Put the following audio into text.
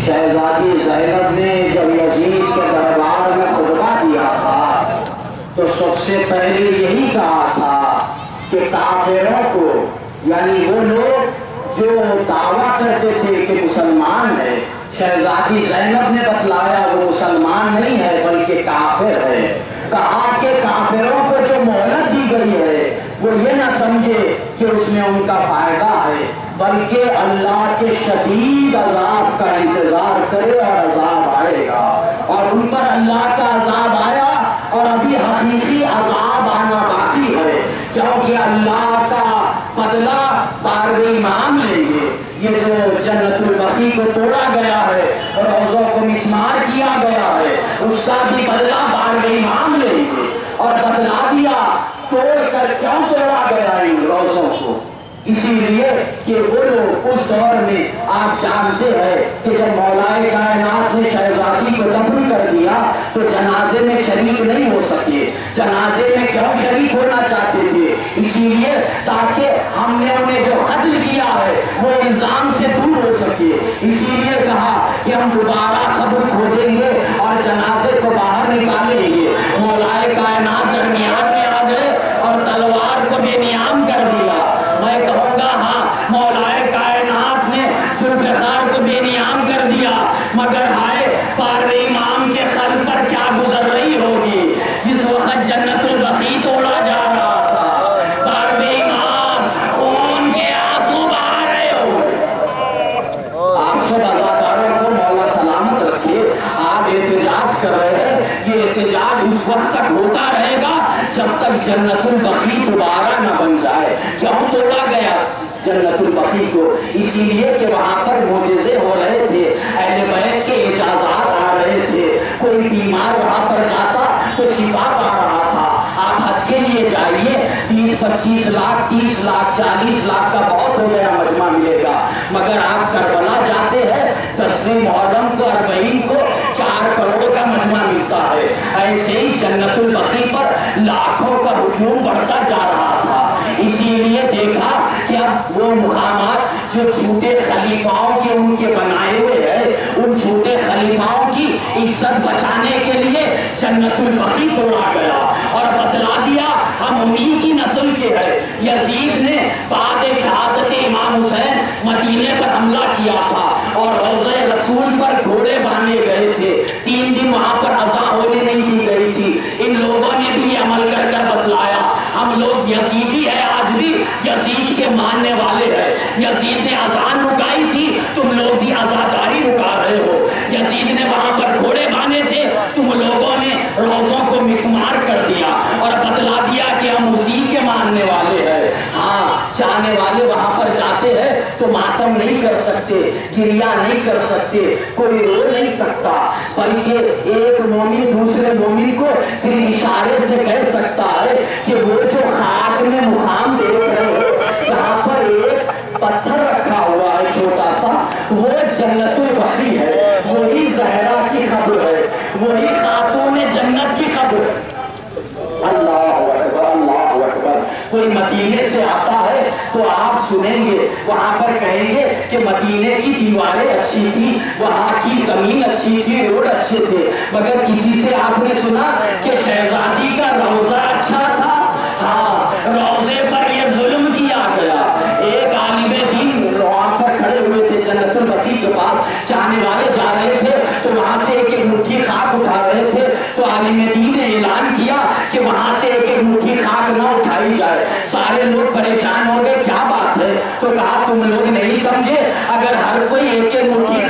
शहजादी ज़ैनब ने जब यजीद के दरबार में खुतबा दिया था तो सबसे पहले यही कहा था कि काफिरों को, यानी वो लोग जो दावा करते थे कि मुसलमान है, शहजादी ज़ैनब ने बतलाया वो मुसलमान नहीं है बल्कि काफिर है। कहा कि काफिरों को जो मोहलत दी गई है वो ये ना समझे कि उसमें उनका फायदा है, बल्कि अल्लाह के शदीद अजाब का इंतजार करे और अजाब आएगा। और उन पर अल्लाह का अजाब आया और अभी हकीकी अजाब आना बाकी है, क्योंकि अल्लाह का बदला बारगाह इमाम लेंगे। ये जो जन्नतुल बकी को तोड़ा गया है और रोज़ों को मिस्मार किया गया है, उसका भी बदला बारगाह इमाम लेंगे। और बदला दिया तोड़कर, क्यों तोड़ा गया इन रोज़ों को? इसीलिए कि वो लोग उस दौर में, आप जानते हैं कि जब मौलाए कायनात ने शहजादी को दफन कर दिया तो जनाजे में शरीक नहीं हो सके। जनाजे में क्यों शरीक होना चाहते थे? इसीलिए ताकि हमने उन्हें जो कत्ल किया है वो इल्जाम से दूर हो सके। इसीलिए कहा कि हम दोबारा खबर खोदेंगे और जनाजे को बाहर निकालेंगे। मौलाए कायनात दरमियान में ये एहतजाज उस वक्त तक होता रहेगा जब तक जन्नतुल बकी दोबारा न बन जाए। क्यों तोड़ा गया जन्नतुल बकी को? इसीलिए कि वहां पर मोजेज़े हो रहे थे, अहले बैत के इजाज़ात आ रहे थे। कोई बीमार वहां पर जाता तो शिफा पा रहा था। आप हज के लिए जाइए, 20-25 लाख, 30 लाख, 40 लाख का बहुत हो गया मजमा मिलेगा। मगर आप करबला जाते हैं, 10वें मुहर्रम को, 40 को 4 करोड़ का मजमा मिलता है। ऐसे ही जन्नतुल बकी पर लाखों का हुजूम बढ़ता जा रहा था। इसीलिए देखा कि अब वो मुकामात जो झूठे खलीफाओं के उनके बनाए हुए हैं, उन झूठे खलीफाओं की इज्जत बचाने के लिए जन्नतुल बकी तोड़ा गया और बतला दिया हम उन्हीं की नस्ल के हैं। यजीद ने बाद शहादत इमाम हुसैन मदीने पर हमला किया था और रोज़े रसूल पर घोड़े बांधे गए थे। 3 दिन वहां पर अज़ा होने नहीं दी गई थी। इन लोगों ने भी ये अमल कर कर बतलाया हम लोग यजीदी है, आज भी यजीद के मानने वाले हैं। यजीद ने अजान रुकाई थी, तुम लोग भी अजादारी रुका रहे हो। यजीद ने वहां पर घोड़े बांधे थे, तुम लोगों ने रोज़ों को मिसमार कर दिया और बतला दिया कि हम उसी के मानने वाले हैं। हाँ, चाहने वाले वहां पर जाते हैं तो मातम नहीं कर सकते, गिरिया नहीं कर सकते, कोई रो नहीं सकता, बल्कि एक मोमिन दूसरे मोमिन को सिर्फ इशारे से कह सकता है कि वो जो खाक में मुकाम देख रहे हो, जहाँ पर एक पत्थर रखा हुआ है छोटा सा, वो जन्नतुल बकी है, वही ज़हरा की खबर है, वही खातून जन्नत की खबर है। अल्लाह अकबर, अल्लाह अकबर। कोई मदीने से आता है तो आप सुनेंगे वहां पर कहेंगे कि मदीने की दीवारें अच्छी थी, वहां की जमीन अच्छी थी, रोड अच्छे थे, मगर किसी से आपने सुना कि शहजादी का रोजा अच्छा था? हाँ, रोजे पर यह जुल्म किया गया। एक आलिम दीन वहां पर खड़े हुए थे जन्नतुल बकी के पास, चाहने वाले जा रहे थे तो वहां से एक एक मुट्ठी खाक उठा रहे थे, तो आलिम दीन ने ऐलान किया कि वहां से एक एक मुट्ठी खाक ना उठाई जाए। सारे लोग परेशान हो गए, क्या बात है? तो कहा तुम लोग नहीं समझे, अगर हर कोई एक एक मुट्ठी